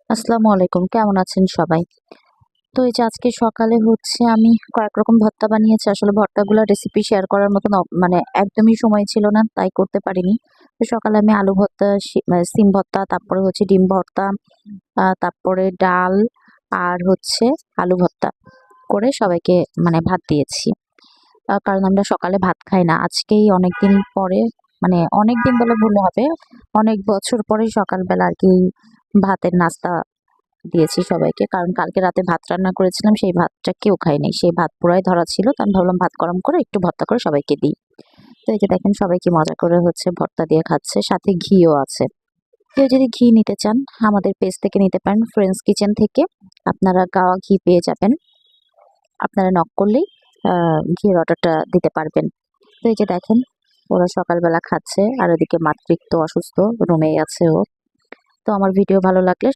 আসসালামু আলাইকুম। কেমন আছেন সবাই? তো এই যে আজকে সকালে হচ্ছে আমি কয়েক রকম ভর্তা বানিয়েছি। আসলে ভর্তাগুলা রেসিপি শেয়ার করার মতন মানে একদমই সময় ছিল না, তাই করতে পারিনি। তো সকালে আমি আলু ভর্তা, সিম ভর্তা, তারপরে হচ্ছে ডিম ভর্তা, তারপরে ডাল আর হচ্ছে আলু ভর্তা করে সবাইকে মানে ভাত দিয়েছি। কারণ আমরা সকালে ভাত খাই না। আজকেই অনেকদিন পরে, মানে অনেকদিন বলে ভুল হবে, অনেক বছর পরে সকালবেলা আরকি ভাতের নাস্তা দিয়েছি সবাইকে। কারণ কালকে রাতে ভাত রান্না করেছিলাম, সেই ভাতটা কেউ খায়নি। সেই ভাত পুরাই ধরা ছিল। তো আমি ভাবলাম ভাত গরম করে একটু ভর্তা করে সবাইকে দিই। তো এই যে দেখেন সবাই কি মজা করে হচ্ছে ভর্তা দিয়ে খাচ্ছে। সাথে ঘিও আছে। কেউ যদি ঘি নিতে চান আমাদের পেজ থেকে নিতে পারেন, ফ্রেন্ডস কিচেন থেকে। আপনারা গাওয়া ঘি পেয়ে যাবেন। আপনারা নক করলেই ঘিয়ের অর্ডারটা দিতে পারবেন। তো এই যে দেখেন ওরা সকালবেলা খাচ্ছে আর ওদিকে মাতৃত্ব অসুস্থ, রুমেই আছে ও। তো আমার ভিডিও ভালো লাগলে